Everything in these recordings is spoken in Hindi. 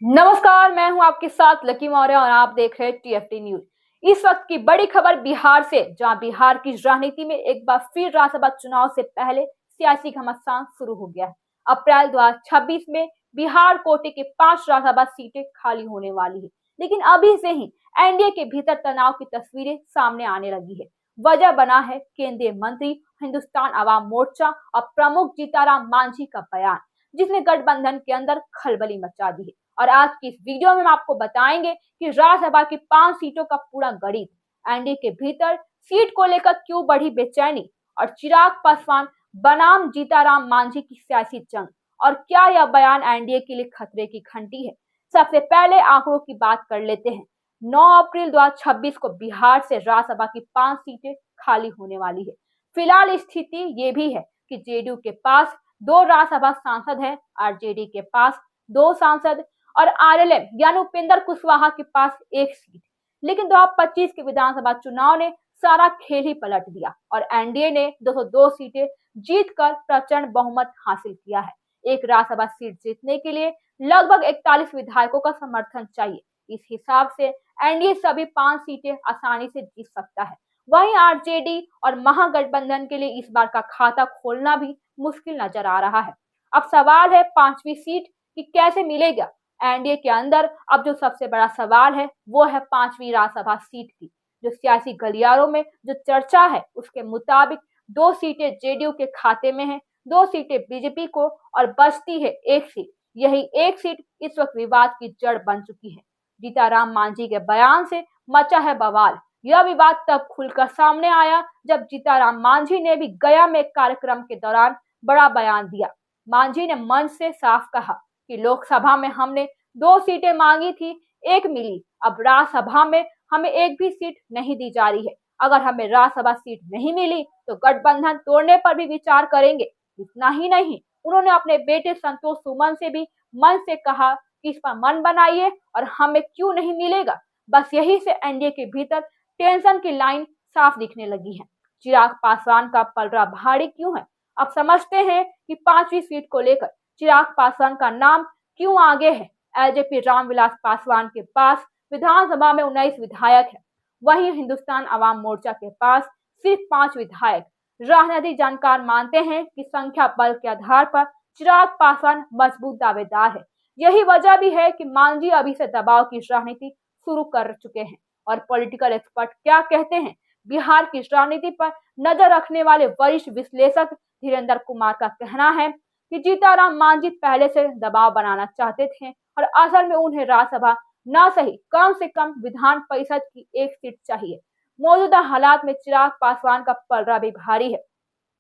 नमस्कार, मैं हूं आपके साथ लकी मौर्य और आप देख रहे हैं टीएफटी न्यूज। इस वक्त की बड़ी खबर बिहार से, जहां बिहार की राजनीति में एक बार फिर राज्यसभा चुनाव से पहले सियासी घमासान शुरू हो गया है। अप्रैल 2026 में बिहार कोटे के 5 राज्यसभा सीटें खाली होने वाली है, लेकिन अभी से ही एनडीए के भीतर तनाव की तस्वीरें सामने आने लगी है। वजह बना है केंद्रीय मंत्री, हिंदुस्तान अवाम मोर्चा और प्रमुख जीताराम मांझी का बयान, जिसने गठबंधन के अंदर खलबली मचा दी है। और आज की इस वीडियो में हम आपको बताएंगे कि राज्यसभा की 5 सीटों का पूरा गणित, एनडीए के भीतर सीट को लेकर क्यों बढ़ी बेचैनी, और चिराग पासवान बनाम जीताराम मांझी की सियासी जंग, और क्या यह बयान एनडीए के लिए खतरे की घंटी है। सबसे पहले आंकड़ों की बात कर लेते हैं। 9 अप्रैल 2026 को बिहार से राज्यसभा की 5 सीटें खाली होने वाली है। फिलहाल स्थिति ये भी है कि जेडीयू के पास 2 राज्यसभा सांसद हैं, आरजेडी के पास 2 सांसद और आरएलएम यानी उपेंद्र कुशवाहा के पास 1 सीट। लेकिन 2025 के विधानसभा चुनाव ने सारा खेल ही पलट दिया और एनडीए ने 202 सीटें जीतकर प्रचंड बहुमत हासिल किया है। एक राज्यसभा सीट जीतने के लिए लगभग 41 विधायकों का समर्थन चाहिए। इस हिसाब से एनडीए सभी 5 सीटें आसानी से जीत सकता है। वहीं आरजेडी और महागठबंधन के लिए इस बार का खाता खोलना भी मुश्किल नजर आ रहा है। अब सवाल है 5वीं सीट कि कैसे मिलेगा। एनडीए के अंदर अब जो सबसे बड़ा सवाल है वो है 5वीं राज्यसभा सीट की। जो सियासी गलियारों में जो चर्चा है उसके मुताबिक 2 सीटें जेडीयू के खाते में है, 2 सीटें बीजेपी को और बचती है 1 सीट। यही 1 सीट इस वक्त विवाद की जड़ बन चुकी है। जीताराम मांझी के बयान से मचा है बवाल। यह विवाद तब खुलकर सामने आया जब जीताराम मांझी ने भी गया में एक कार्यक्रम के दौरान बड़ा बयान दिया। मांझी ने मंच से साफ कहा कि लोकसभा में हमने 2 सीटें मांगी थी, 1 मिली। अब राज्यसभा में हमें 1 भी सीट नहीं दी जा रही है। अगर हमें राज्यसभा सीट नहीं मिली तो गठबंधन तोड़ने पर भी विचार करेंगे। इतना ही नहीं, उन्होंने अपने बेटे संतोष सुमन से भी मंच से कहा कि इस पर मन बनाइए और हमें क्यों नहीं मिलेगा। बस यही से एनडीए के भीतर टेंशन की लाइन साफ दिखने लगी है। चिराग पासवान का पलड़ा भारी क्यों है? अब समझते हैं कि 5वीं सीट को लेकर चिराग पासवान का नाम क्यों आगे है। एलजेपी रामविलास पासवान के पास विधानसभा में 19 विधायक है, वहीं हिंदुस्तान अवाम मोर्चा के पास सिर्फ 5 विधायक। राजनीतिक जानकार मानते हैं कि संख्या बल के आधार पर चिराग पासवान मजबूत दावेदार है। यही वजह भी है कि मांझी अभी से दबाव की राजनीति शुरू कर चुके हैं। और पॉलिटिकल एक्सपर्ट क्या कहते हैं? बिहार की राजनीति पर नजर रखने वाले वरिष्ठ विश्लेषक धीरेन्द्र कुमार का कहना है कि जीताराम मांझी पहले से दबाव बनाना चाहते थे और असल में उन्हें राज्यसभा न सही कम से कम विधान परिषद की 1 सीट चाहिए। मौजूदा हालात में चिराग पासवान का पलड़ा भी भारी है।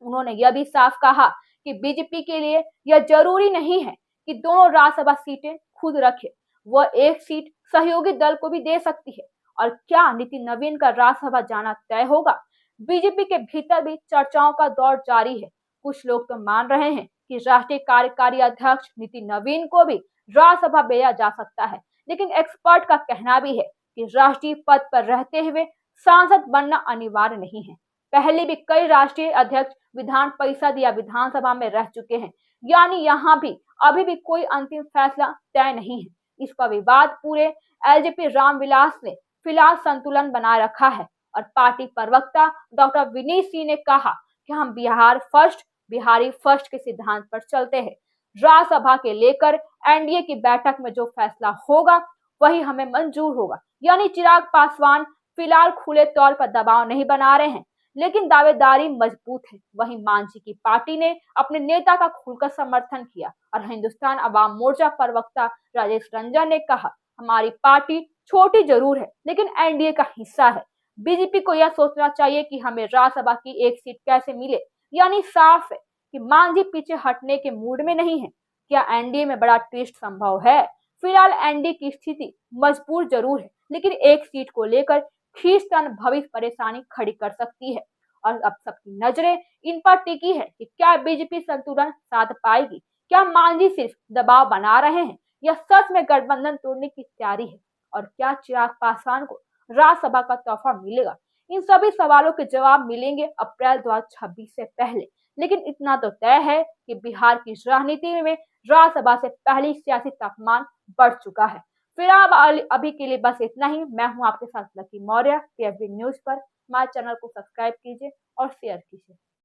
उन्होंने यह भी साफ कहा कि बीजेपी के लिए यह जरूरी नहीं है कि दोनों राज्यसभा सीटें खुद रखे, वह 1 सीट सहयोगी दल को भी दे सकती है। और क्या नितिन नवीन का राज्यसभा जाना तय होगा? बीजेपी के भीतर भी चर्चाओं का दौर जारी है। कुछ लोग तो मान रहे हैं कि राष्ट्रीय कार्यकारी अध्यक्ष नितिन नवीन को भी राज्यसभा भेजा जा सकता है, लेकिन एक्सपर्ट का कहना भी है कि राष्ट्रीय पद पर रहते हुए सांसद बनना अनिवार्य नहीं है। पहले भी कई राष्ट्रीय अध्यक्ष विधान परिषद या विधानसभा में रह चुके हैं, यानी यहाँ भी अभी भी कोई अंतिम फैसला तय नहीं है। इस पर विवाद पूरे एलजेपी रामविलास ने फिलहाल संतुलन बनाए रखा है और पार्टी प्रवक्ता डॉक्टर विनीत सिंह ने कहा कि हम बिहारी फर्स्ट के सिद्धांत पर चलते हैं। राज्यसभा के लेकर एनडीए की बैठक में जो फैसला होगा वही हमें मंजूर होगा। यानी चिराग पासवान फिलहाल खुले तौर पर दबाव नहीं बना रहे हैं, लेकिन दावेदारी मजबूत है। वहीं मांझी की पार्टी ने अपने नेता का खुलकर समर्थन किया और हिंदुस्तान अवाम मोर्चा प्रवक्ता राजेश रंजन ने कहा, हमारी पार्टी छोटी जरूर है लेकिन एनडीए का हिस्सा है। बीजेपी को यह सोचना चाहिए कि हमें राज्यसभा की 1 सीट कैसे मिले। यानी साफ है कि मांझी पीछे हटने के मूड में नहीं है। क्या एनडीए में बड़ा ट्विस्ट संभव है? फिलहाल एनडीए की स्थिति मजबूर जरूर है, लेकिन 1 सीट को लेकर खींचतान भविष्य परेशानी खड़ी कर सकती है। और अब सबकी नजरें इन पर टिकी है कि क्या बीजेपी संतुलन साध पाएगी। क्या मांझी सिर्फ दबाव बना रहे हैं या सच में गठबंधन तोड़ने की तैयारी है? और क्या चिराग पासवान को राज्यसभा का तोहफा मिलेगा? इन सभी सवालों के जवाब मिलेंगे अप्रैल 2026 से पहले। लेकिन इतना तो तय है कि बिहार की राजनीति में राज्यसभा से पहले सियासी तापमान बढ़ चुका है। फिलहाल अभी के लिए बस इतना ही। मैं हूं आपके साथ लकी मौर्य, टीएफटी न्यूज पर। हमारे चैनल को सब्सक्राइब कीजिए और शेयर कीजिए।